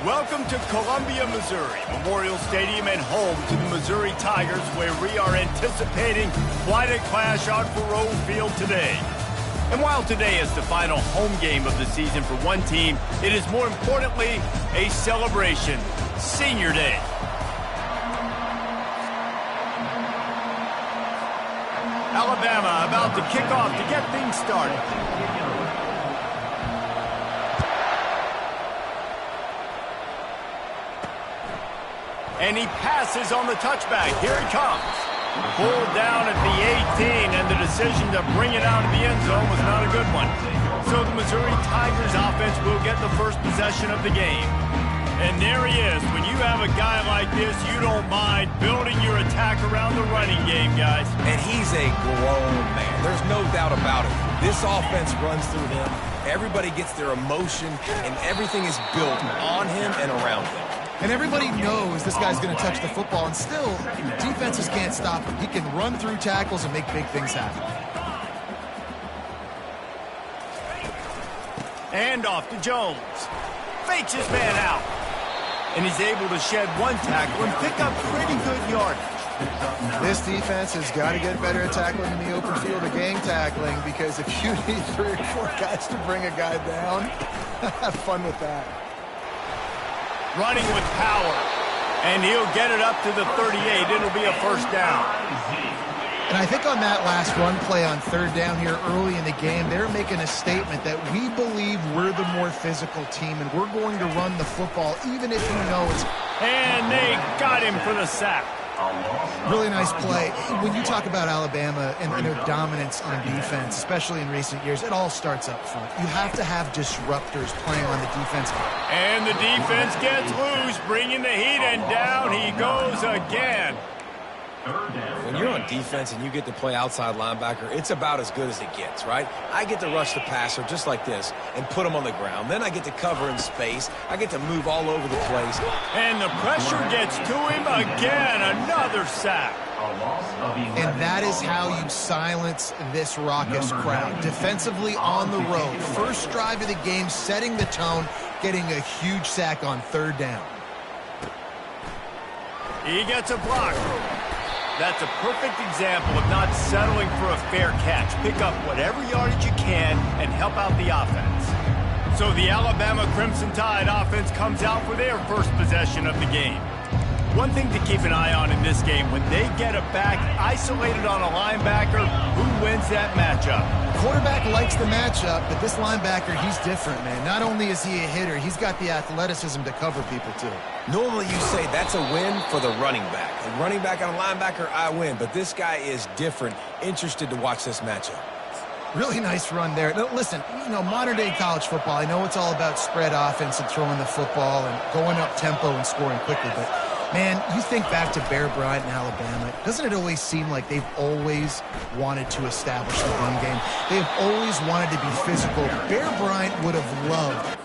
Welcome to Columbia, Missouri, Memorial Stadium and home to the Missouri Tigers, where we are anticipating quite a clash on Faroe Field today. And while today is the final home game of the season for one team, it is more importantly a celebration, Senior Day. Alabama about to kick off to get things started. And he passes on the touchback. Here he comes. Pulled down at the 18, and the decision to bring it out of the end zone was not a good one. So the Missouri Tigers offense will get the first possession of the game. And there he is. When you have a guy like this, you don't mind building your attack around the running game, guys. And he's a grown man. There's no doubt about it. This offense runs through him. Everybody gets their emotion, and everything is built on him and around him. And everybody knows this guy's going to touch the football, and still, defenses can't stop him. He can run through tackles and make big things happen. And off to Jones. Fakes his man out. And he's able to shed one tackle and pick up pretty good yardage. This defense has got to get better at tackling in the open field or gang tackling, because if you need 3 or 4 guys to bring a guy down, have fun with that. Running with power, and he'll get it up to the 38. It'll be a first down. And I think on that last run play on third down here early in the game, they're making a statement that we believe we're the more physical team, and we're going to run the football even if you know it's... And they got him for the sack. Really nice play. When you talk about Alabama and their dominance on defense, especially in recent years, it all starts up front. You have to have disruptors playing on the defense. And the defense gets loose, bringing the heat, and down he goes again. When you're on defense and you get to play outside linebacker, it's about as good as it gets, right? I get to rush the passer just like this and put him on the ground. Then I get to cover in space. I get to move all over the place. And the pressure gets to him again. Another sack. And that is how you silence this raucous crowd. Defensively on the road. First drive of the game, setting the tone, getting a huge sack on third down. He gets a block. That's a perfect example of not settling for a fair catch. Pick up whatever yardage you can and help out the offense. So the Alabama Crimson Tide offense comes out for their first possession of the game. One thing to keep an eye on in this game, when they get a back isolated on a linebacker, who wins that matchup? Quarterback likes the matchup, but this linebacker, he's different, man. Not only is he a hitter, he's got the athleticism to cover people, too. Normally you say that's a win for the running back. And running back on a linebacker, I win. But this guy is different. Interested to watch this matchup. Really nice run there. Now, listen, you know, modern-day college football, I know it's all about spread offense and throwing the football and going up tempo and scoring quickly, but, man, you think back to Bear Bryant in Alabama, doesn't it always seem like they've always wanted to establish the run game? They've always wanted to be physical. Bear Bryant would have loved...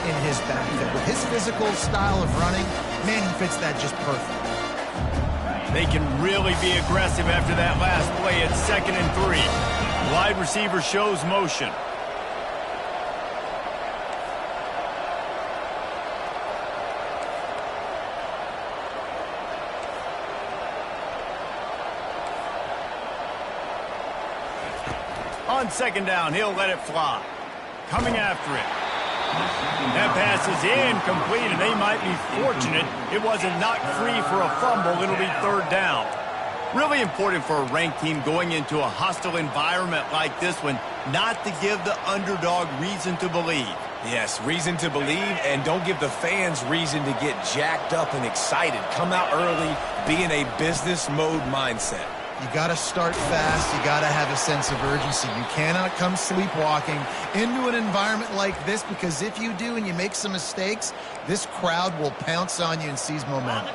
in his backfield. With his physical style of running, man, he fits that just perfect. They can really be aggressive after that last play at 2nd and 3. Wide receiver shows motion. On 2nd down, he'll let it fly. Coming after it. That pass is incomplete, and they might be fortunate it wasn't knocked free for a fumble. It'll be 3rd down. Really important for a ranked team going into a hostile environment like this one, not to give the underdog reason to believe. Yes, reason to believe, and don't give the fans reason to get jacked up and excited. Come out early, be in a business mode mindset. You got to start fast. You got to have a sense of urgency. You cannot come sleepwalking into an environment like this, because if you do and you make some mistakes, this crowd will pounce on you and seize momentum.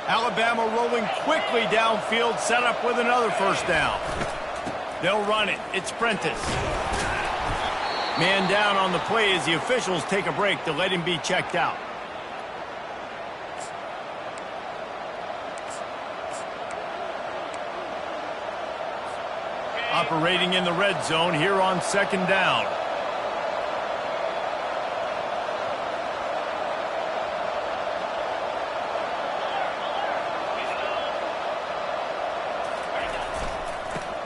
Alabama rolling quickly downfield, set up with another first down. They'll run it. It's Prentice. Man down on the play as the officials take a break to let him be checked out. Operating in the red zone here on 2nd down.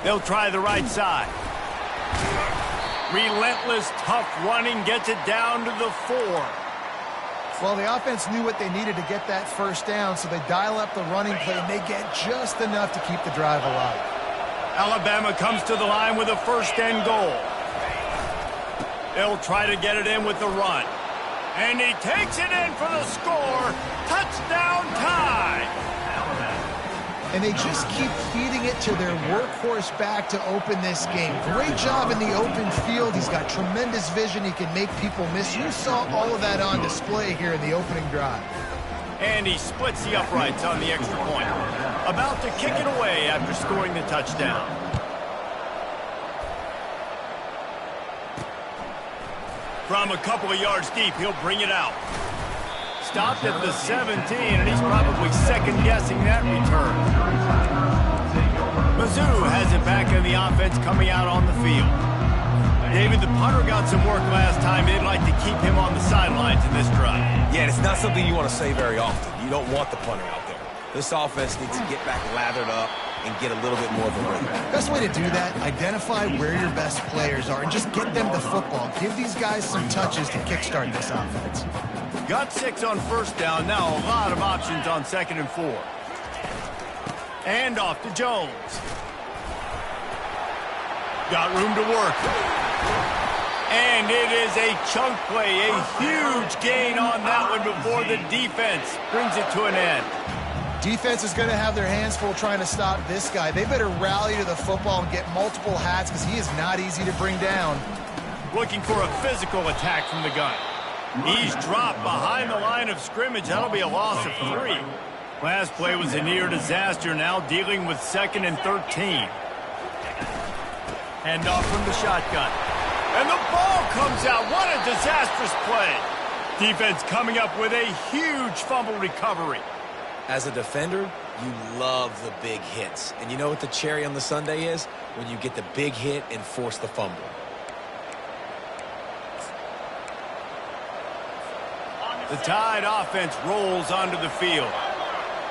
They'll try the right side. Relentless, tough running gets it down to the 4. Well, the offense knew what they needed to get that first down, so they dial up the running play, and they get just enough to keep the drive alive. Alabama comes to the line with a 1st and goal. They'll try to get it in with the run. And he takes it in for the score. Touchdown tie. And they just keep feeding it to their workhorse back to open this game. Great job in the open field. He's got tremendous vision. He can make people miss. You saw all of that on display here in the opening drive. And he splits the uprights on the extra point. About to kick it away after scoring the touchdown. From a couple of yards deep, he'll bring it out. Stopped at the 17, and he's probably second-guessing that return. Mizzou has it back in the offense coming out on the field. David, the punter got some work last time. They'd like to keep him on the sidelines in this drive. Yeah, and it's not something you want to say very often. You don't want the punter out there. This offense needs to get back lathered up and get a little bit more of a rhythm. Best way to do that, identify where your best players are and just get them the football. Give these guys some touches to kickstart this offense. Got 6 on 1st down. Now a lot of options on 2nd and 4. And off to Jones. Got room to work. And it is a chunk play. A huge gain on that one before the defense brings it to an end. Defense is going to have their hands full trying to stop this guy. They better rally to the football and get multiple hats because he is not easy to bring down. Looking for a physical attack from the gun. He's dropped behind the line of scrimmage. That'll be a loss of 3. Last play was a near disaster. Now dealing with 2nd and 13. Hand off from the shotgun. And the ball comes out. What a disastrous play. Defense coming up with a huge fumble recovery. As a defender, you love the big hits. And you know what the cherry on the sundae is? When you get the big hit and force the fumble. The Tide offense rolls onto the field.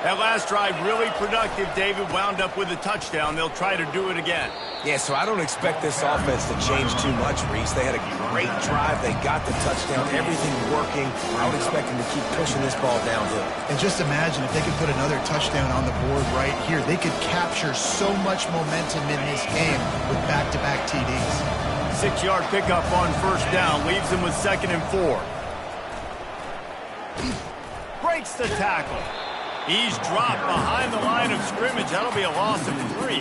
That last drive really productive. David wound up with a touchdown. They'll try to do it again. Yeah, so I don't expect this offense to change too much, Reese. They had a great drive. They got the touchdown. Everything working. I would expect them to keep pushing this ball downhill. And just imagine if they could put another touchdown on the board right here. They could capture so much momentum in this game with back-to-back TDs. 6-yard pickup on 1st down. Leaves them with 2nd and 4. Breaks the tackle. He's dropped behind the line of scrimmage. That'll be a loss of 3.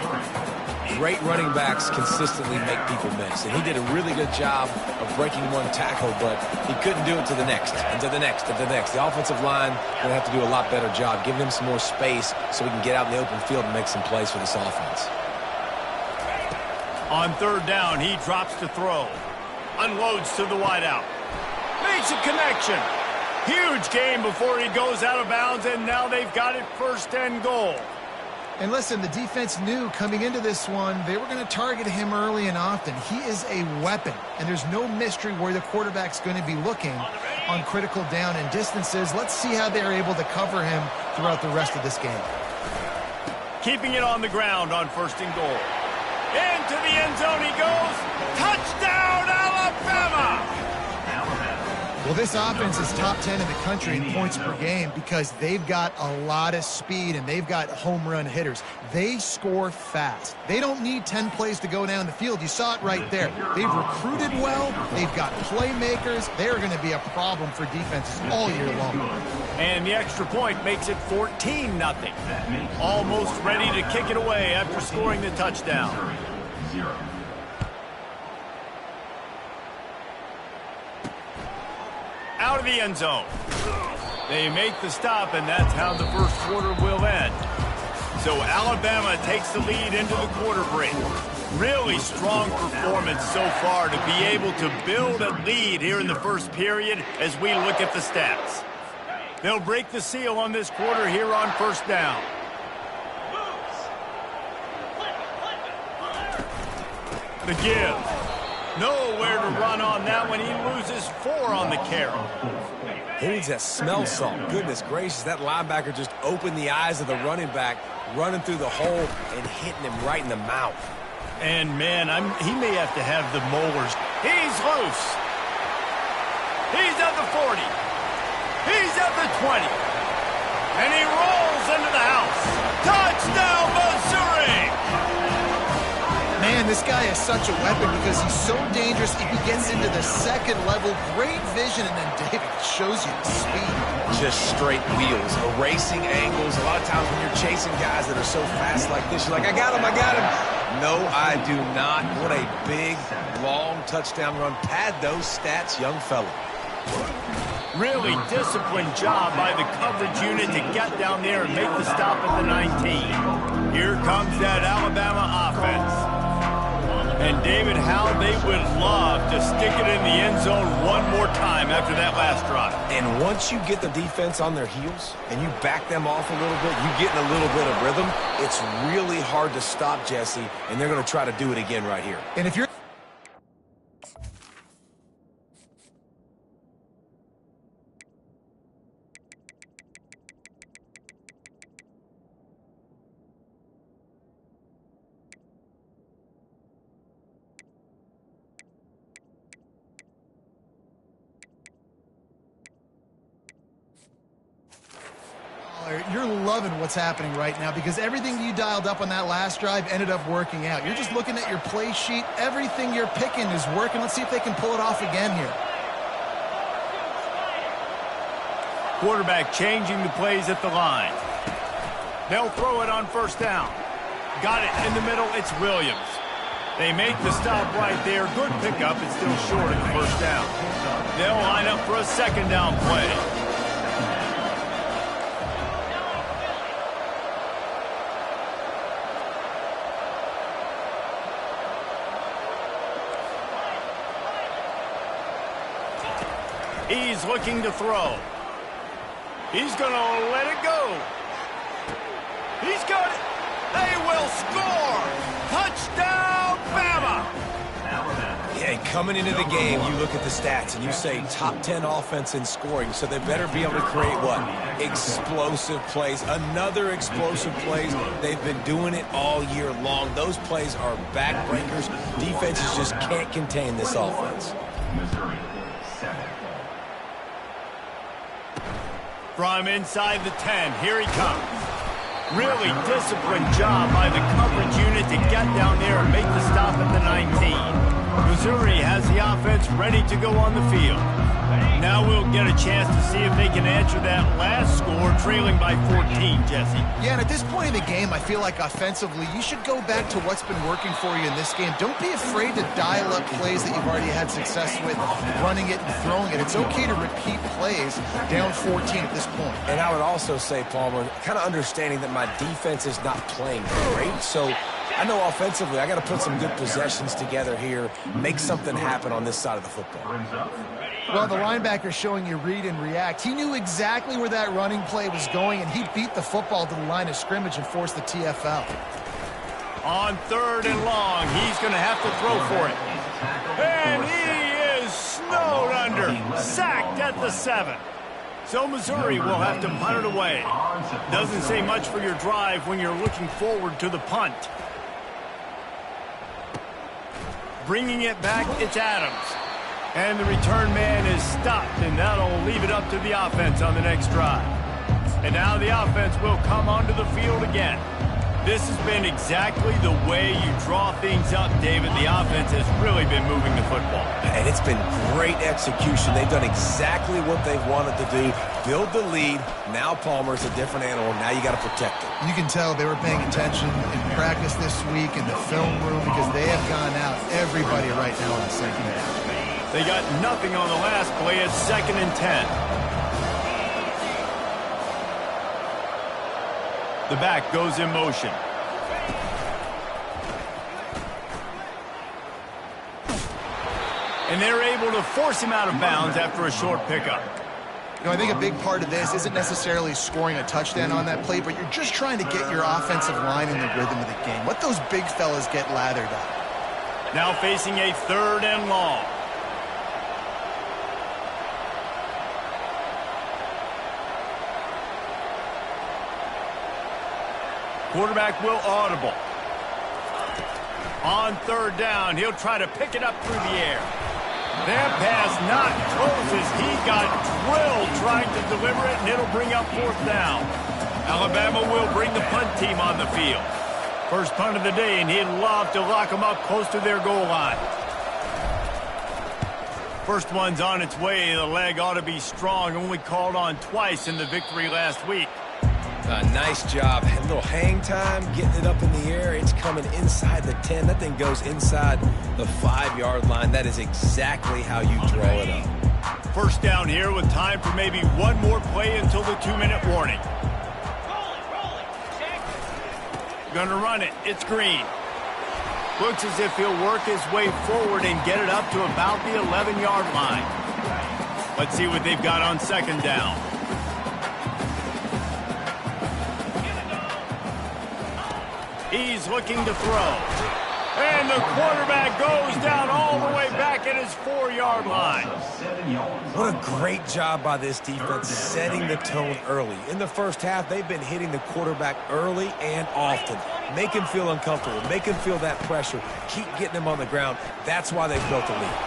Great running backs consistently make people miss, and he did a really good job of breaking one tackle, but he couldn't do it to the next, and to the next, and to the next. The offensive line will have to do a lot better job, giving him some more space so we can get out in the open field and make some plays for this offense. On 3rd down, he drops to throw. Unloads to the wideout. Makes a connection. Huge gain before he goes out of bounds, and now they've got it 1st and goal. And listen, the defense knew coming into this one, they were going to target him early and often. He is a weapon, and there's no mystery where the quarterback's going to be looking on critical down and distances. Let's see how they're able to cover him throughout the rest of this game. Keeping it on the ground on 1st and goal. Into the end zone he goes. Touchdown, Alabama! Well, this offense is top 10 in the country in points per game because they've got a lot of speed and they've got home run hitters. They score fast. They don't need 10 plays to go down the field. You saw it right there. They've recruited well. They've got playmakers. They're going to be a problem for defenses all year long. And the extra point makes it 14-0. Almost ready to kick it away after scoring the touchdown. Out of the end zone. They make the stop, and that's how the first quarter will end. So Alabama takes the lead into the quarter break. Really strong performance so far to be able to build a lead here in the first period as we look at the stats. They'll break the seal on this quarter here on 1st down. The give. Nowhere to run on that one. He loses 4 on the carry. He needs that smell salt. Goodness gracious, that linebacker just opened the eyes of the running back, running through the hole and hitting him right in the mouth. And, man, he may have to have the molars. He's loose. He's at the 40. He's at the 20. And he rolls into the house. Touchdown, Missouri! Man, this guy is such a weapon because he's so dangerous. If he gets into the second level, great vision, and then David shows you the speed. Just straight wheels, erasing angles. A lot of times when you're chasing guys that are so fast like this, you're like, I got him, I got him. No, I do not. What a big, long touchdown run. Pad those stats, young fella. Really disciplined job by the coverage unit to get down there and make the stop at the 19. Here comes that Alabama offense. And David, how they would love to stick it in the end zone one more time after that last drive. And once you get the defense on their heels and you back them off a little bit, you get in a little bit of rhythm, it's really hard to stop, Jesse, and they're going to try to do it again right here. And if you're you're loving what's happening right now because everything you dialed up on that last drive ended up working out. You're just looking at your play sheet. Everything you're picking is working. Let's see if they can pull it off again here. Quarterback changing the plays at the line. They'll throw it on first down. Got it in the middle. It's Williams. They make the stop right there. Good pickup. It's still short of the first down. They'll line up for a second down play. He's looking to throw. He's going to let it go. He's got it. They will score. Touchdown, Bama. Yeah, coming into the game, you look at the stats and you say top 10 offense in scoring, so they better be able to create what? Explosive plays. Another explosive plays. They've been doing it all year long. Those plays are backbreakers. Defenses just can't contain this offense. Missouri, 7. From inside the 10, here he comes. Really disciplined job by the coverage unit to get down there and make the stop at the 19. Missouri has the offense ready to go on the field. Now we'll get a chance to see if they can answer that last score, trailing by 14, Jesse. Yeah, and at this point in the game, I feel like offensively, you should go back to what's been working for you in this game. Don't be afraid to dial up plays that you've already had success with, running it and throwing it. It's okay to repeat plays down 14 at this point. And I would also say, Palmer, kind of understanding that my defense is not playing great, so I know offensively I got to put some good possessions together here, make something happen on this side of the football. Well, the linebacker showing you read and react. He knew exactly where that running play was going, and he beat the football to the line of scrimmage and forced the TFL. On 3rd and long, he's going to have to throw for it. And he is snowed under, sacked at the 7. So Missouri will have to punt it away. Doesn't say much for your drive when you're looking forward to the punt. Bringing it back, it's Adams. And the return man is stopped, and that'll leave it up to the offense on the next drive. And now the offense will come onto the field again. This has been exactly the way you draw things up, David. The offense has really been moving the football. And it's been great execution. They've done exactly what they've wanted to do. Build the lead. Now Palmer's a different animal. Now you got to protect it. You can tell they were paying attention in practice this week in the film room because they have gone out everybody right now in the second half. They got nothing on the last play. It's 2nd and 10. The back goes in motion. And they're able to force him out of bounds after a short pickup. You know, I think a big part of this isn't necessarily scoring a touchdown on that play, but you're just trying to get your offensive line in the rhythm of the game. Let those big fellas get lathered up. Now facing a 3rd and long. Quarterback will audible. On 3rd down, he'll try to pick it up through the air. That pass not close as he got drilled trying to deliver it, and it'll bring up 4th down. Alabama will bring the punt team on the field. First punt of the day, and he'd love to lock them up close to their goal line. First one's on its way. The leg ought to be strong, only called on twice in the victory last week. Nice job. A little hang time, getting it up in the air. It's coming inside the 10. That thing goes inside the 5-yard line. That is exactly how you draw it up. First down here with time for maybe one more play until the 2-minute warning. Gonna run it. It's Green. Looks as if he'll work his way forward and get it up to about the 11-yard line. Let's see what they've got on 2nd down. He's looking to throw. And the quarterback goes down all the way back at his 4-yard line. What a great job by this defense setting the tone early. In the first half, they've been hitting the quarterback early and often. Make him feel uncomfortable. Make him feel that pressure. Keep getting him on the ground. That's why they've built a lead.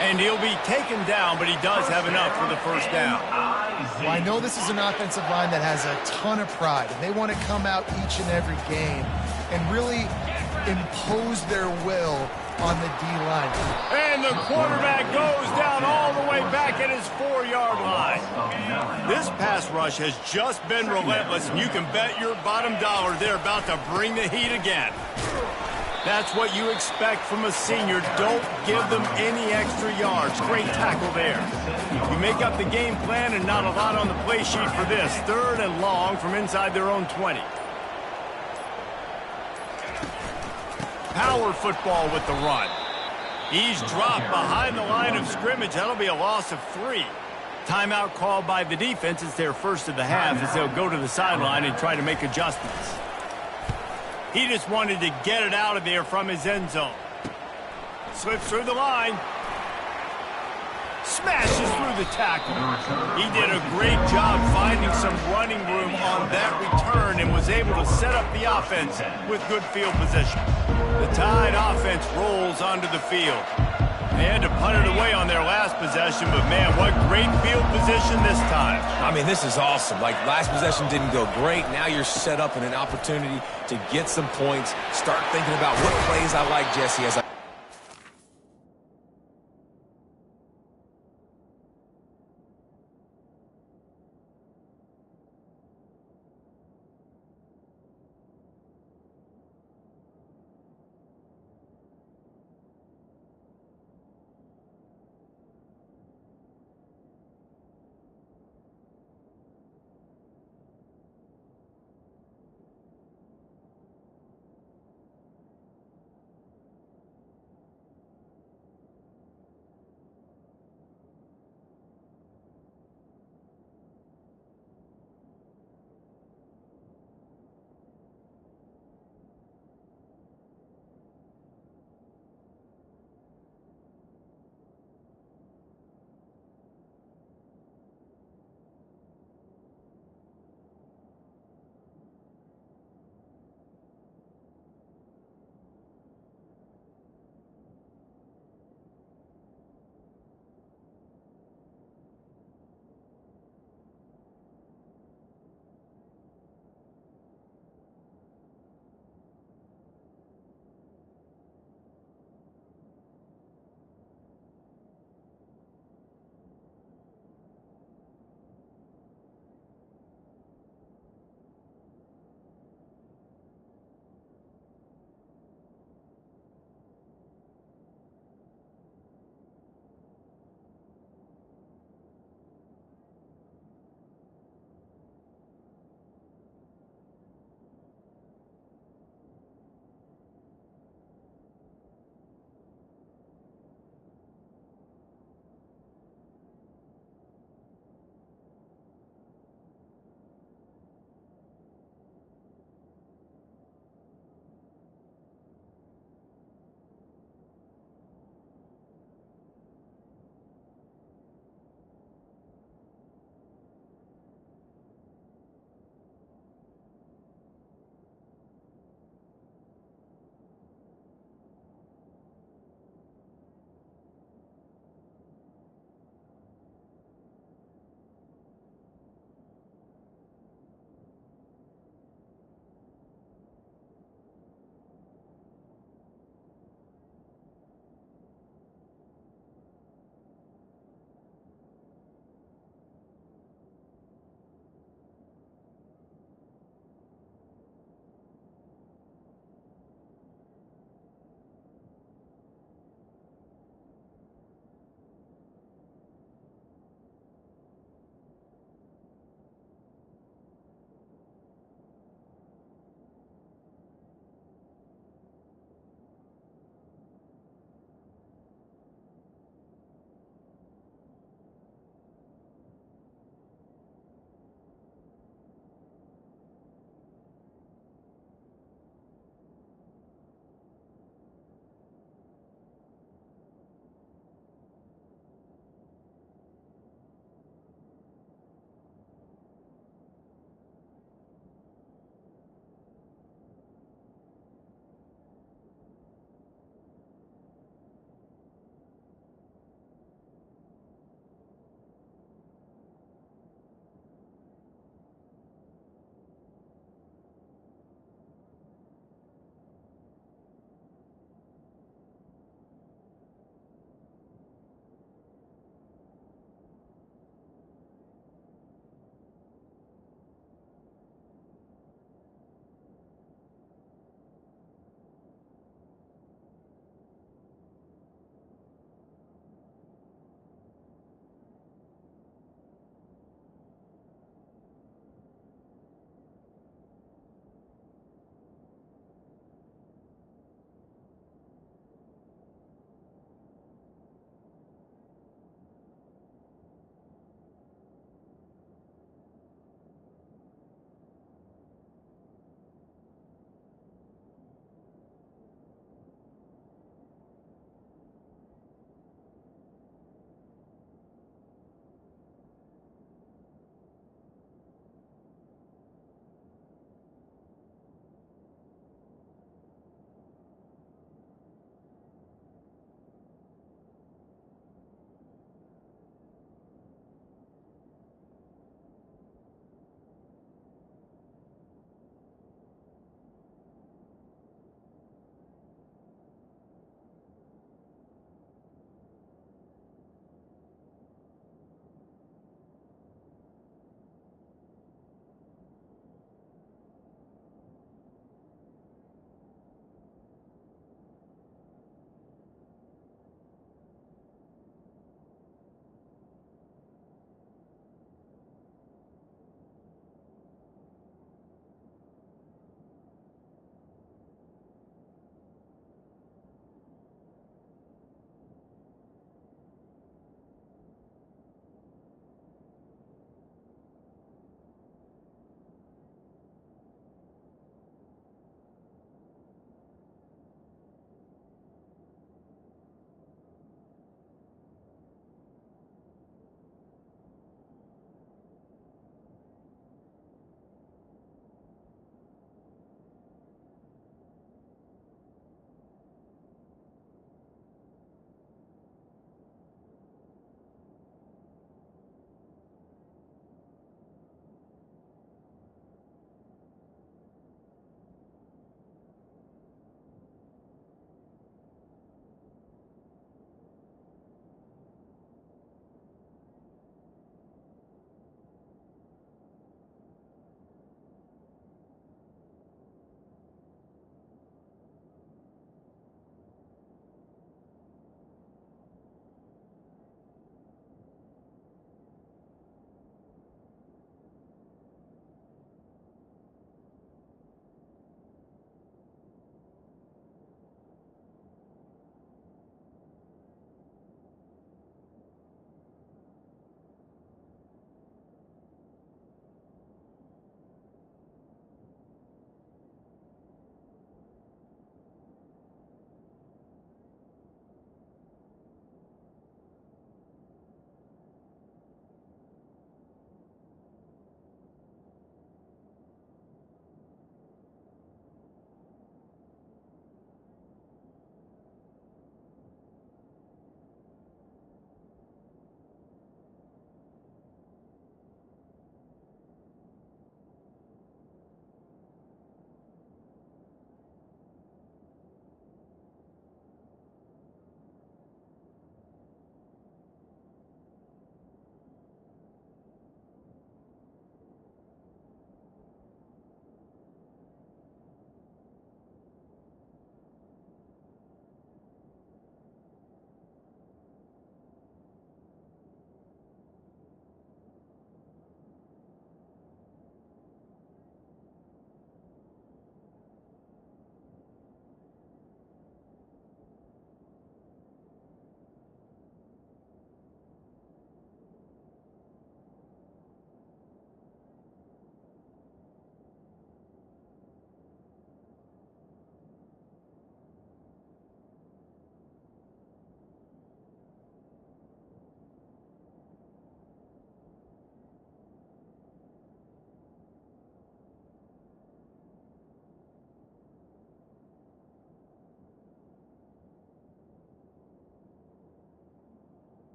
And he'll be taken down, but he does have enough for the 1st down. Well, I know this is an offensive line that has a ton of pride, and they want to come out each and every game and really impose their will on the D-line. And the quarterback goes down all the way back at his 4-yard line. This pass rush has just been relentless, and you can bet your bottom dollar they're about to bring the heat again. That's what you expect from a senior. Don't give them any extra yards. Great tackle there. You make up the game plan and not a lot on the play sheet for this. 3rd and long from inside their own 20. Power football with the run. He's dropped behind the line of scrimmage. That'll be a loss of 3. Timeout called by the defense. It's their first of the half as they'll go to the sideline and try to make adjustments. He just wanted to get it out of there from his end zone. Slips through the line. Smashes through the tackle. He did a great job finding some running room on that return and was able to set up the offense with good field position. The Tide offense rolls onto the field. They had to punt it away on their last possession, but man, what great field position this time. I mean, this is awesome. Like, last possession didn't go great. Now you're set up in an opportunity to get some points. Start thinking about what plays I like, Jesse, as I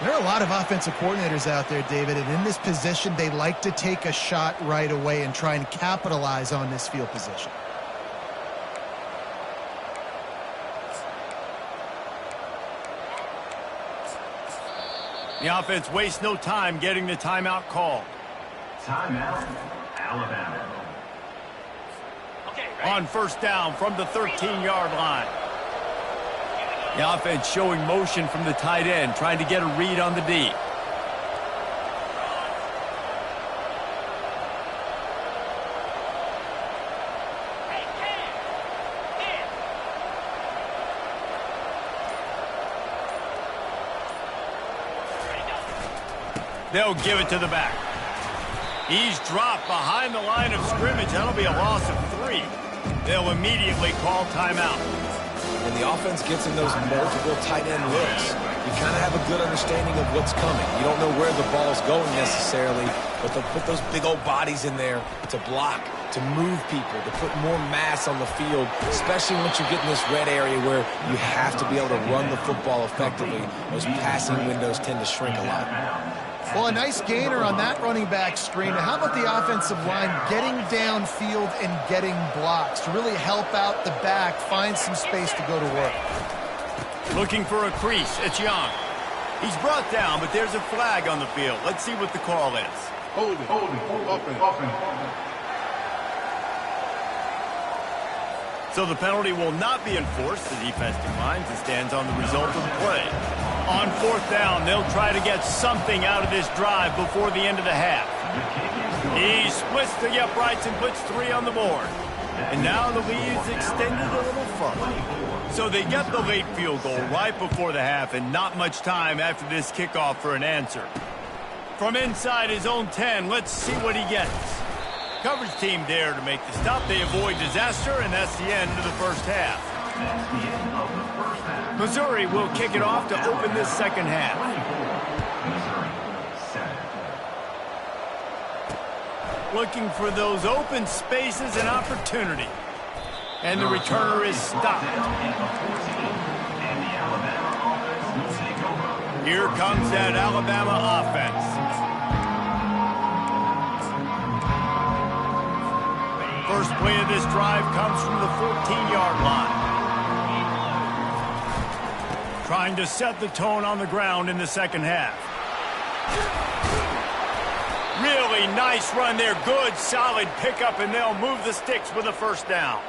There are a lot of offensive coordinators out there, David, and in this position, they like to take a shot right away and try and capitalize on this field position. The offense wastes no time getting the timeout call. Timeout, Alabama. On first down from the 13-yard line. The offense showing motion from the tight end, trying to get a read on the D. They'll give it to the back. He's dropped behind the line of scrimmage. That'll be a loss of 3. They'll immediately call timeout. When the offense gets in those multiple tight end looks, you kind of have a good understanding of what's coming. You don't know where the ball's going necessarily, but they'll put those big old bodies in there to block, to move people, to put more mass on the field, especially once you get in this red area where you have to be able to run the football effectively. Those passing windows tend to shrink a lot. Well, a nice gainer on that running back screen. How about the offensive line getting downfield and getting blocks to really help out the back, find some space to go to work? Looking for a crease. It's Young. He's brought down, but there's a flag on the field. Let's see what the call is. Hold it, open. So the penalty will not be enforced. The defense declines and stands on the result of the play. On fourth down, they'll try to get something out of this drive before the end of the half. He splits the uprights and puts 3 on the board. And now the lead's extended a little further. So they get the late field goal right before the half and not much time after this kickoff for an answer. From inside his own 10, let's see what he gets. Coverage team there to make the stop. They avoid disaster, and that's the end of the first half. Missouri will kick it off to open this second half. Looking for those open spaces and opportunity. And the returner is stopped. Here comes that Alabama offense. First play of this drive comes from the 14-yard line. Trying to set the tone on the ground in the second half. Really nice run there. Good, solid pickup, and they'll move the sticks with a first down.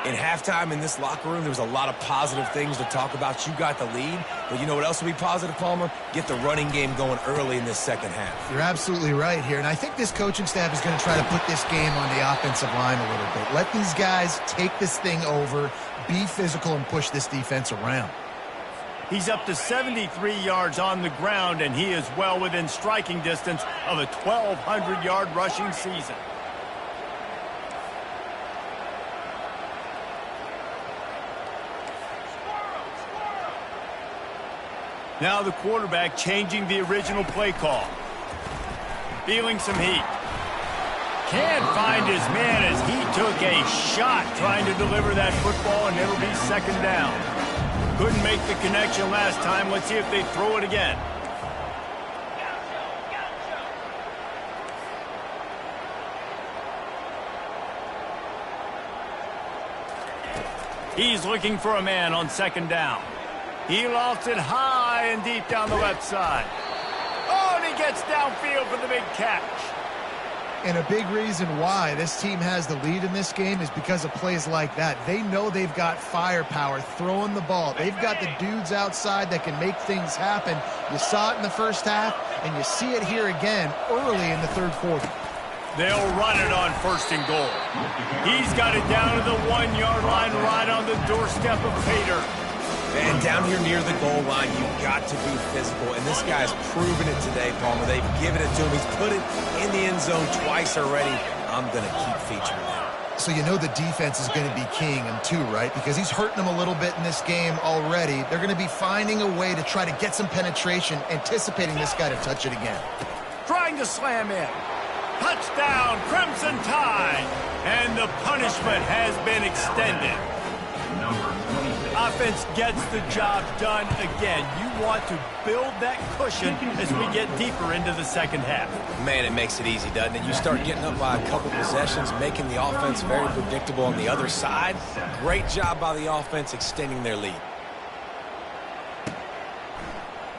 In halftime in this locker room, there was a lot of positive things to talk about. You got the lead, but you know what else would be positive, Palmer? Get the running game going early in this second half. You're absolutely right here, and I think this coaching staff is going to try to put this game on the offensive line a little bit. Let these guys take this thing over, be physical, and push this defense around. He's up to 73 yards on the ground, and he is well within striking distance of a 1,200-yard rushing season. Now the quarterback changing the original play call. Feeling some heat. Can't find his man as he took a shot trying to deliver that football, and it'll be second down. Couldn't make the connection last time. Let's see if they throw it again. He's looking for a man on second down. He lofts it high and deep down the left side. Oh, and he gets downfield for the big catch. And a big reason why this team has the lead in this game is because of plays like that. They know they've got firepower throwing the ball. They've got the dudes outside that can make things happen. You saw it in the first half, and you see it here again early in the third quarter. They'll run it on first and goal. He's got it down to the 1-yard line right on the doorstep of Pater. And down here near the goal line, you've got to be physical. And this guy's proven it today, Palmer. They've given it to him. He's put it in the end zone twice already. I'm going to keep featuring him. So you know the defense is going to be keying him too, right? Because he's hurting them a little bit in this game already. They're going to be finding a way to try to get some penetration, anticipating this guy to touch it again. Trying to slam in. Touchdown, Crimson Tide. And the punishment has been extended. Offense gets the job done again. You want to build that cushion as we get deeper into the second half. Man, it makes it easy, doesn't it? You start getting up by a couple possessions, making the offense very predictable on the other side. Great job by the offense extending their lead.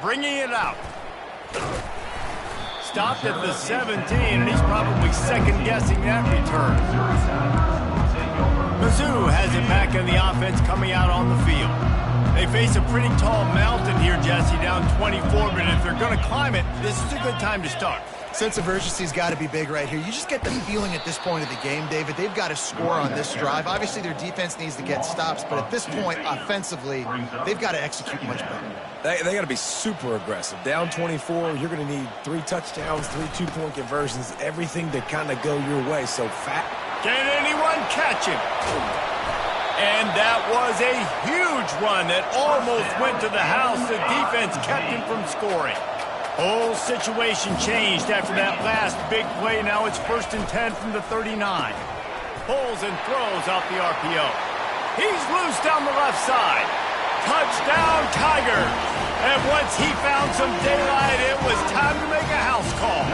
Bringing it out. Stopped at the 17, and he's probably second-guessing that return. Mizzou has it back in the offense coming out on the field. They face a pretty tall mountain here, Jesse, down 24, but if they're going to climb it, this is a good time to start. Sense of urgency's got to be big right here. You just get the feeling at this point of the game, David, they've got to score on this drive. Obviously, their defense needs to get stops, but at this point, offensively, they've got to execute much better. They got to be super aggressive. Down 24, you're going to need 3 touchdowns, 3 two-point conversions, everything to kind of go your way. So fat. Can anyone catch him? And that was a huge run that almost went to the house. The defense kept him from scoring. Whole situation changed after that last big play. Now it's 1st and 10 from the 39. Pulls and throws out the RPO. He's loose down the left side. Touchdown, Tigers. And once he found some daylight, it was time to make a house call.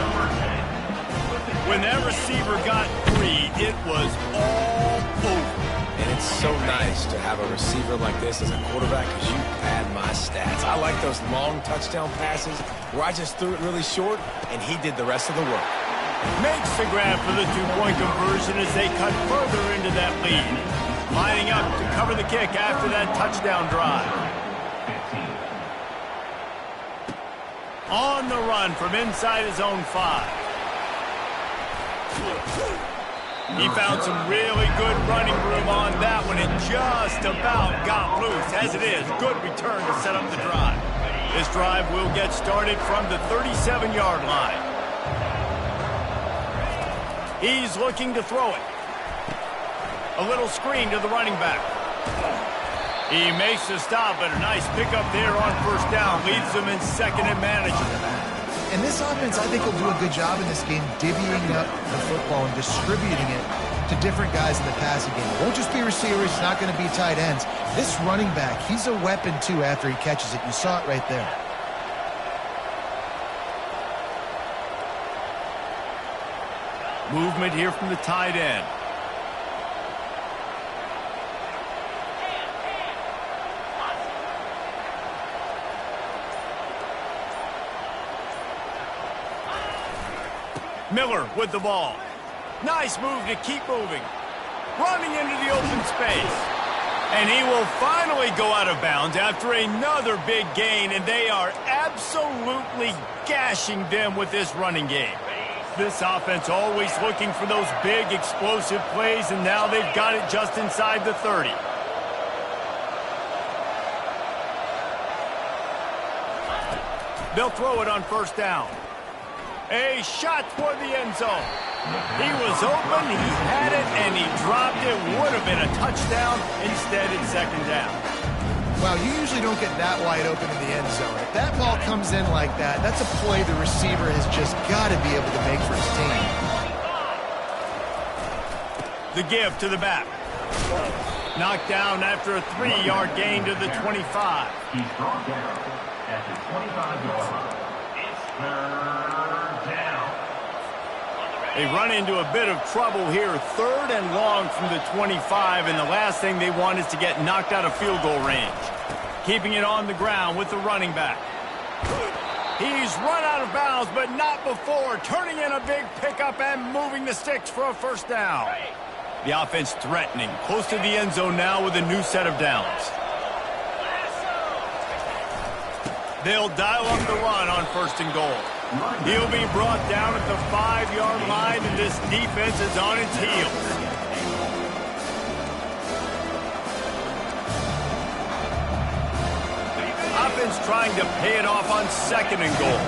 When that receiver got 3, it was all over. And it's so nice to have a receiver like this as a quarterback because you pad my stats. I like those long touchdown passes where I just threw it really short and he did the rest of the work. Makes the grab for the 2-point conversion as they cut further into that lead. Lining up to cover the kick after that touchdown drive. On the run from inside his own 5. He found some really good running room on that one. It just about got loose. As it is, good return to set up the drive. This drive will get started from the 37-yard line. He's looking to throw it. A little screen to the running back. He makes the stop, but a nice pickup there on 1st down. Leads them in 2nd and manageable. And this offense, I think, will do a good job in this game divvying up the football and distributing it to different guys in the passing game. It won't just be receivers. It's not going to be tight ends. This running back, he's a weapon, too, after he catches it. You saw it right there. Movement here from the tight end. Miller with the ball. Nice move to keep moving. Running into the open space. And he will finally go out of bounds after another big gain, and they are absolutely gashing them with this running game. This offense always looking for those big explosive plays, and now they've got it just inside the 30. They'll throw it on 1st down. A shot toward the end zone. He was open, he had it, and he dropped it. Would have been a touchdown. Instead, it's 2nd down. Wow, you usually don't get that wide open in the end zone. If that ball comes in like that, that's a play the receiver has just got to be able to make for his team. The give to the back. Knocked down after a 3-yard gain to the 25. He's brought down at the 25-yard line. It's 3rd down. They run into a bit of trouble here. 3rd and long from the 25, and the last thing they want is to get knocked out of field goal range. Keeping it on the ground with the running back. He's run out of bounds, but not before. Turning in a big pickup and moving the sticks for a 1st down. The offense threatening. Close to the end zone now with a new set of downs. They'll dial up the run on 1st and goal. He'll be brought down at the 5-yard line, and this defense is on its heels. Offense trying to pay it off on 2nd and goal.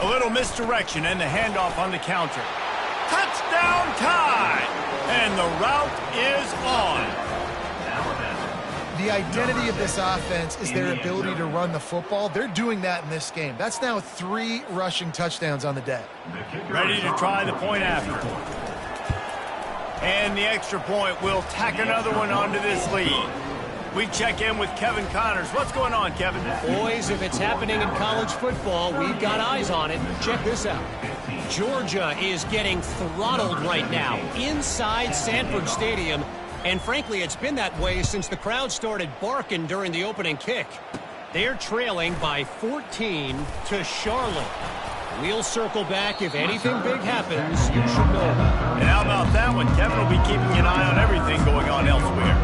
A little misdirection and the handoff on the counter. Touchdown time! And the route is on. The identity of this offense is their ability to run the football. They're doing that in this game. That's now 3 rushing touchdowns on the day. Ready to try the point after. And the extra point will tack another one onto this lead. We check in with Kevin Connors. What's going on, Kevin? Boys, if it's happening in college football, we've got eyes on it. Check this out. Georgia is getting throttled right now inside Sanford Stadium. And frankly, it's been that way since the crowd started barking during the opening kick. They're trailing by 14 to Charlotte. We'll circle back if anything big happens. You should know about it. And how about that one? Kevin will be keeping an eye on everything going on elsewhere.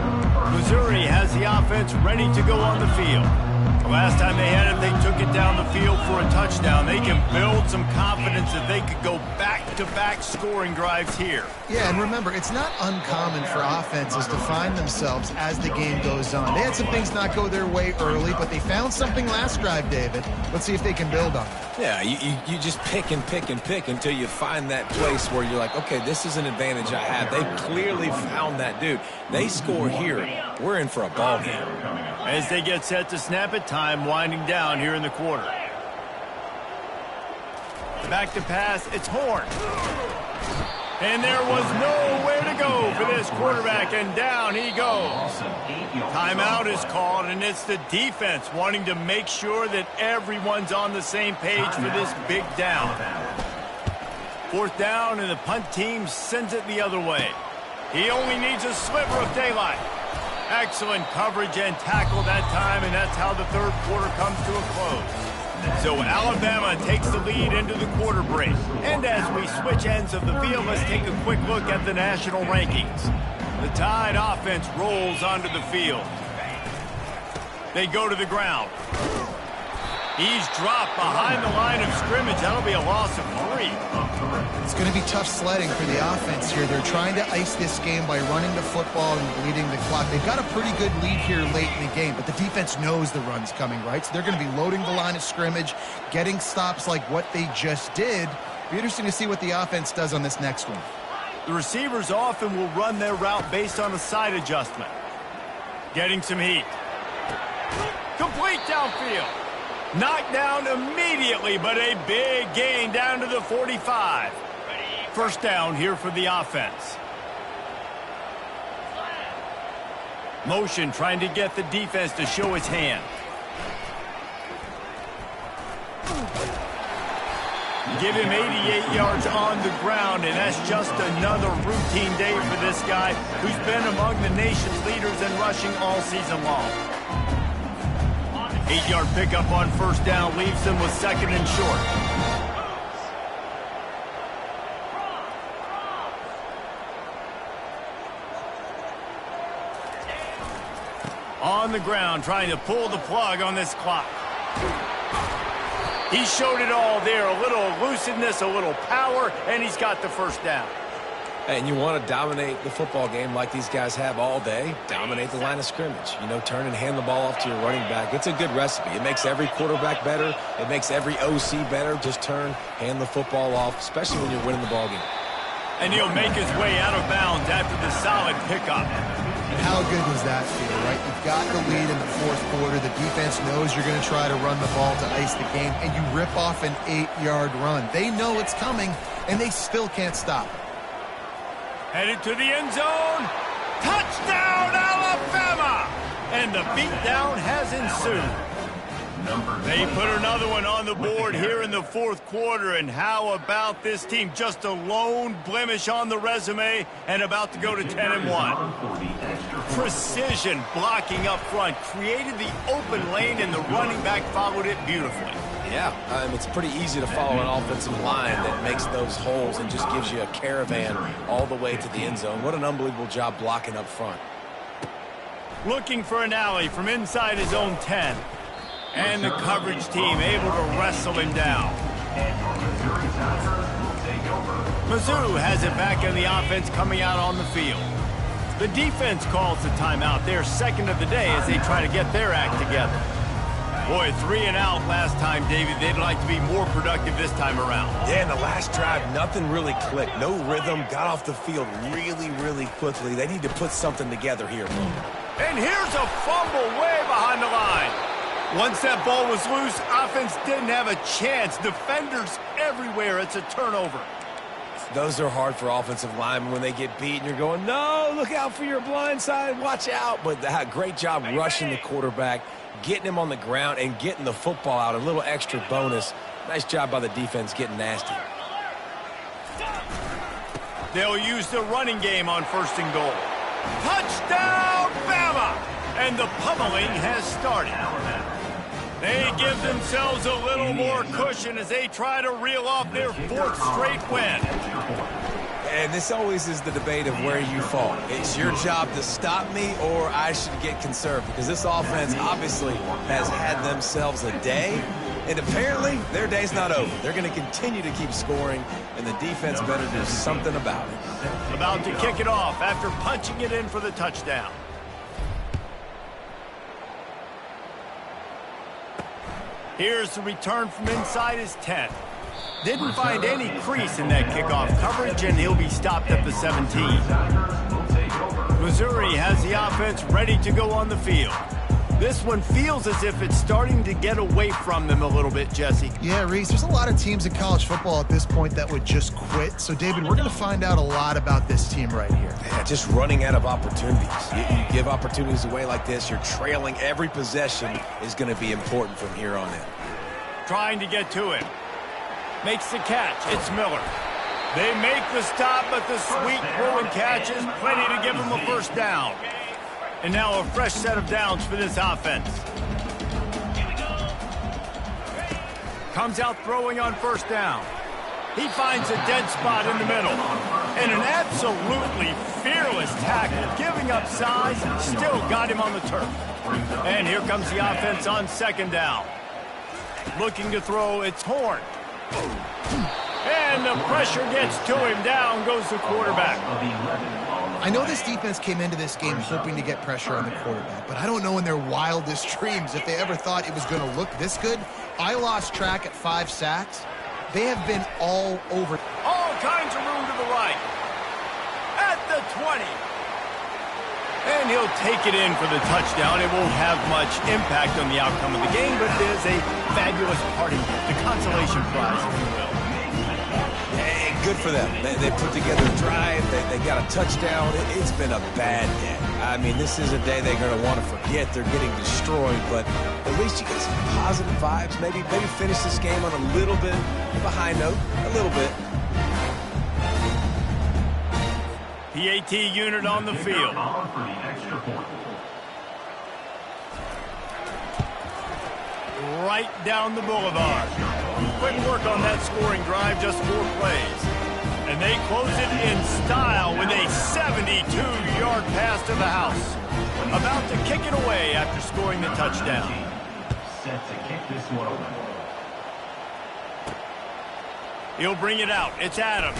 Missouri has the offense ready to go on the field. The last time they had it, they took it down the field for a touchdown. They can build some confidence that they could go back-to-back scoring drives here. Yeah, and remember, it's not uncommon for offenses to find themselves as the game goes on. They had some things not go their way early, but they found something last drive, David. Let's see if they can build on it. Yeah, you just pick and pick and pick until you find that place where you're like, okay, this is an advantage I have. They clearly found that dude. They score here. We're in for a ball game. As they get set to snap it, time winding down here in the quarter. Back to pass, it's Horn. And there was nowhere to go for this quarterback, and down he goes. Timeout is called, and it's the defense wanting to make sure that everyone's on the same page for this big down. Fourth down, and the punt team sends it the other way. He only needs a sliver of daylight. Excellent coverage and tackle that time, and that's how the third quarter comes to a close. So Alabama takes the lead into the quarter break. And as we switch ends of the field, let's take a quick look at the national rankings. The Tide offense rolls onto the field. They go to the ground. He's dropped behind the line of scrimmage. That'll be a loss of 3. It's going to be tough sledding for the offense here. They're trying to ice this game by running the football and bleeding the clock. They've got a pretty good lead here late in the game, but the defense knows the run's coming, right? So they're going to be loading the line of scrimmage, getting stops like what they just did. It'll be interesting to see what the offense does on this next one. The receivers often will run their route based on a side adjustment. Getting some heat. Complete downfield. Knocked down immediately, but a big gain down to the 45. First down here for the offense. Motion trying to get the defense to show his hand. Give him 88 yards on the ground, and that's just another routine day for this guy who's been among the nation's leaders in rushing all season long. 8-yard pickup on first down leaves them with second and short. On the ground, trying to pull the plug on this clock. He showed it all there, a little elusiveness, a little power, and he's got the first down. And you want to dominate the football game like these guys have all day. Dominate the line of scrimmage. You know, turn and hand the ball off to your running back. It's a good recipe. It makes every quarterback better. It makes every OC better. Just turn, hand the football off, especially when you're winning the ball game. And he'll make his way out of bounds after the solid pickup. And how good does that feel, right? You've got the lead in the fourth quarter. The defense knows you're going to try to run the ball to ice the game, and you rip off an 8-yard run. They know it's coming, and they still can't stop it. Headed to the end zone. Touchdown, Alabama! And the beatdown has ensued. They put another one on the board here in the fourth quarter, and how about this team? Just a lone blemish on the resume and about to go to 10-1. Precision blocking up front, created the open lane, and the running back followed it beautifully. Yeah, it's pretty easy to follow an offensive line that makes those holes and just gives you a caravan all the way to the end zone. What an unbelievable job blocking up front. Looking for an alley from inside his own 10. And the coverage team able to wrestle him down. Mizzou has it back in the offense coming out on the field. The defense calls the timeout. They're second of the day as they try to get their act together. Boy, 3 and out last time, David. They'd like to be more productive this time around. Yeah, in the last drive, nothing really clicked. No rhythm, got off the field really quickly. They need to put something together here. And here's a fumble way behind the line. Once that ball was loose, offense didn't have a chance. Defenders everywhere. It's a turnover. Those are hard for offensive linemen when they get beat and you're going, no, look out for your blind side, watch out. But great job rushing the quarterback, getting him on the ground, and getting the football out. A little extra bonus. Nice job by the defense getting nasty. They'll use the running game on 1st and goal. Touchdown, Bama! And the pummeling has started. They give themselves a little more cushion as they try to reel off their 4th straight win. And this always is the debate of where you fall. It's your job to stop me or I should get conserved, because this offense obviously has had themselves a day, and apparently their day's not over. They're going to continue to keep scoring, and the defense better do something about it. About to kick it off after punching it in for the touchdown. Here's the return from inside his 10. Didn't find any crease in that kickoff coverage, and he'll be stopped at the 17. Missouri has the offense ready to go on the field. This one feels as if it's starting to get away from them a little bit, Jesse. Yeah, Reese, there's a lot of teams in college football at this point that would just quit. So, David, we're going to find out a lot about this team right here. Yeah, just running out of opportunities. You give opportunities away like this, you're trailing. Every possession is going to be important from here on in. Trying to get to it. Makes the catch. It's Miller. They make the stop, but the sweet throw and catch is plenty to give them a 1st down. And now a fresh set of downs for this offense. Comes out throwing on 1st down. He finds a dead spot in the middle. And an absolutely fearless tackle, giving up size, still got him on the turf. And here comes the offense on 2nd down. Looking to throw, it's Horn. And the pressure gets to him. Down goes the quarterback. I know this defense came into this game hoping to get pressure on the quarterback, but I don't know in their wildest dreams if they ever thought it was going to look this good. I lost track at 5 sacks. They have been all over. All kinds of room to the right. At the 20. And he'll take it in for the touchdown. It won't have much impact on the outcome of the game, but it is a fabulous party, the consolation prize, if you will. Hey, good for them. They put together a drive. They got a touchdown. It's been a bad day. I mean, this is a day they're going to want to forget. They're getting destroyed, but at least you get some positive vibes. Maybe finish this game on a little bit of a high note, a little bit. PAT unit on the field. Right down the boulevard. Quick work on that scoring drive, just 4 plays. And they close it in style with a 72-yard pass to the house. About to kick it away after scoring the touchdown. Set to kick this one away. He'll bring it out. It's Adams.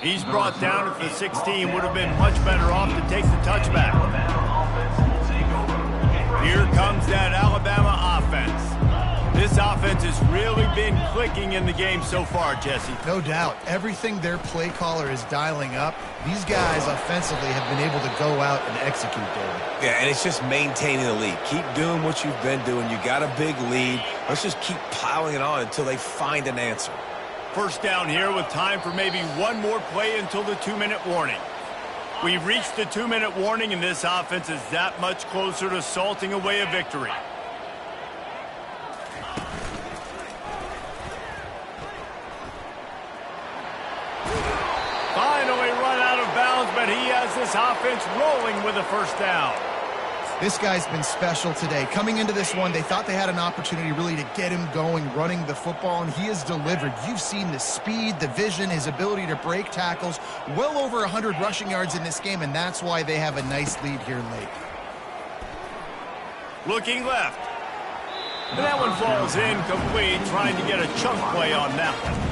He's brought down at the 16. Would have been much better off to take the touchback. Here comes that Alabama offense. This offense has really been clicking in the game so far, Jesse. No doubt. Everything their play caller is dialing up, these guys offensively have been able to go out and execute, David. Yeah, and it's just maintaining the lead. Keep doing what you've been doing. You got a big lead. Let's just keep piling it on until they find an answer. 1st down here with time for maybe one more play until the 2-minute warning. We've reached the 2-minute warning, and this offense is that much closer to salting away a victory. Finally run out of bounds, but he has this offense rolling with a 1st down. This guy's been special today. Coming into this one, they thought they had an opportunity really to get him going, running the football, and he has delivered. You've seen the speed, the vision, his ability to break tackles. Well over 100 rushing yards in this game, and that's why they have a nice lead here late. Looking left. And that one falls incomplete, trying to get a chunk play on that one.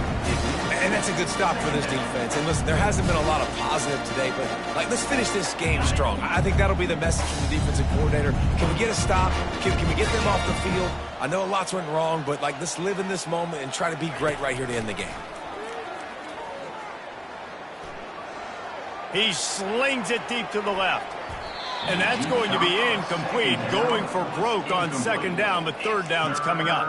And that's a good stop for this defense. And listen, there hasn't been a lot of positive today, but let's finish this game strong. I think that'll be the message from the defensive coordinator. Can we get a stop? Can we get them off the field? I know lots went wrong, but let's live in this moment and try to be great right here to end the game. He slings it deep to the left. And that's going to be incomplete. Going for broke on 2nd down, but 3rd down's coming up.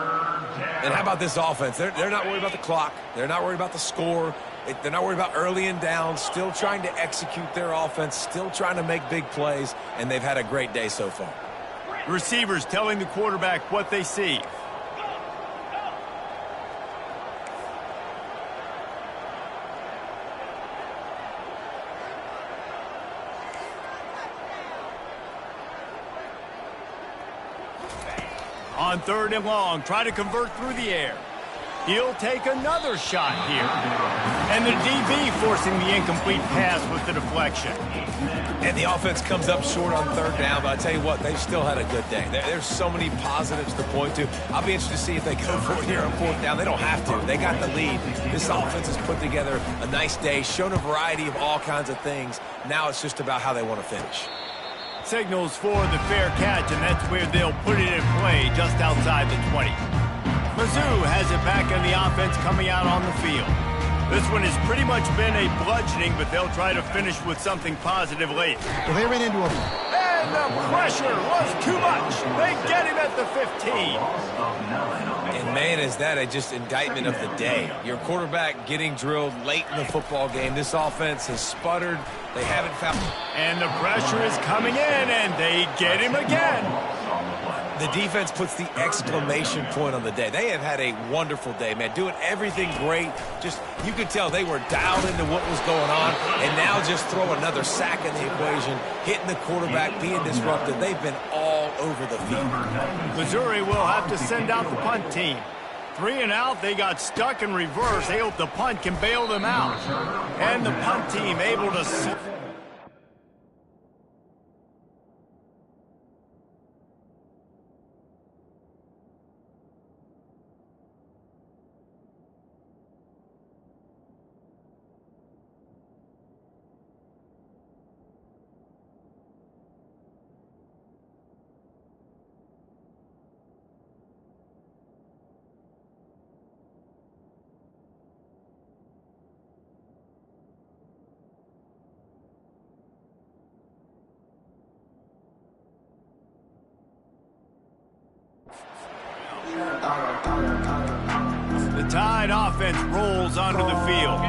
And how about this offense? They're not worried about the clock. They're not worried about the score. They're not worried about early and down, still trying to execute their offense, still trying to make big plays, and they've had a great day so far. Receivers telling the quarterback what they see. On 3rd and long, try to convert through the air. He'll take another shot here. And the DB forcing the incomplete pass with the deflection. And the offense comes up short on 3rd down, but I tell you what, they've still had a good day. There's so many positives to point to. I'll be interested to see if they go for it here on 4th down. They don't have to. They got the lead. This offense has put together a nice day, shown a variety of all kinds of things. Now it's just about how they want to finish. Signals for the fair catch, and that's where they'll put it in play just outside the 20. Mizzou has it back on the offense coming out on the field. This one has pretty much been a bludgeoning, but they'll try to finish with something positive late. Well, they ran into a... And the pressure was too much. They get him at the 15. And man, is that a just indictment of the day. Your quarterback getting drilled late in the football game. This offense has sputtered. They haven't found... And the pressure is coming in, and they get him again. The defense puts the exclamation point on the day. They have had a wonderful day, man. Doing everything great. Just, you could tell they were dialed into what was going on. And now just throw another sack in the equation, hitting the quarterback, being disrupted. They've been all over the field. Missouri will have to send out the punt team. 3 and out, they got stuck in reverse. They hope the punt can bail them out. And the punt team able to... The Tide offense rolls onto the field.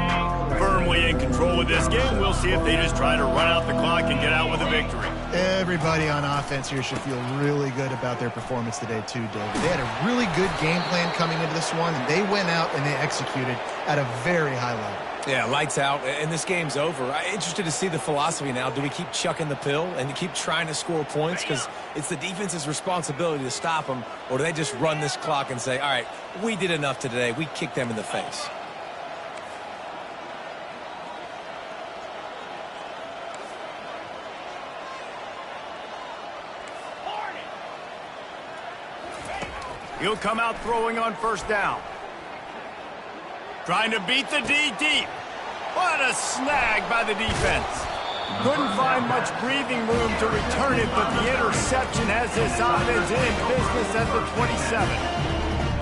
Firmly in control of this game. We'll see if they just try to run out the clock and get out with a victory. Everybody on offense here should feel really good about their performance today too, David. They had a really good game plan coming into this one, and they went out and they executed at a very high level. Yeah, lights out, and this game's over. I'm interested to see the philosophy now. Do we keep chucking the pill and keep trying to score points? Because it's the defense's responsibility to stop them, or do they just run this clock and say, all right, we did enough today. We kicked them in the face. He'll come out throwing on 1st down. Trying to beat the D deep. What a snag by the defense. Couldn't find much breathing room to return it, but the interception has this offense in business at the 27.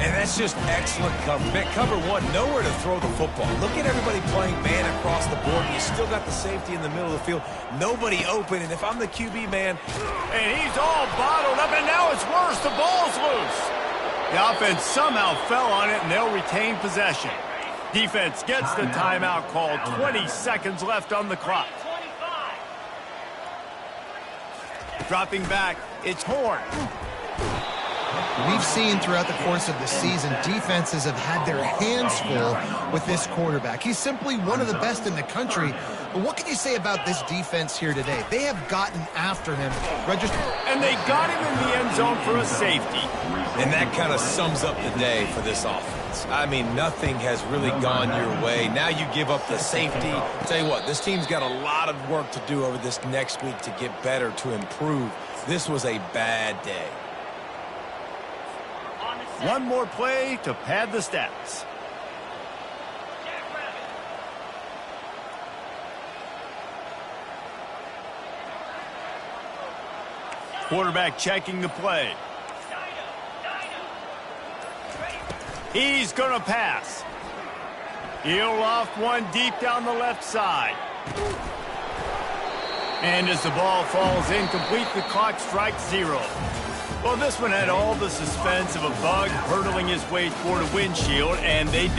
And that's just excellent cover. Cover 1, nowhere to throw the football. Look at everybody playing man across the board. You still got the safety in the middle of the field. Nobody open, and if I'm the QB man... And he's all bottled up, and now it's worse. The ball's loose. The offense somehow fell on it, and they'll retain possession. Defense gets the timeout called. 20 seconds left on the clock. Dropping back, it's Horn. We've seen throughout the course of the season, defenses have had their hands full with this quarterback. He's simply one of the best in the country. But what can you say about this defense here today? They have gotten after him. And they got him in the end zone for a safety. And that kind of sums up the day for this offense. I mean, nothing has really gone your way. Now you give up the safety. I'll tell you what, this team's got a lot of work to do over this next week to get better, to improve. This was a bad day. One more play to pad the stats. Quarterback checking the play. He's going to pass. He'll loft one deep down the left side. And as the ball falls incomplete, the clock strikes 0. Well, this one had all the suspense of a bug hurtling his way toward a windshield, and they did.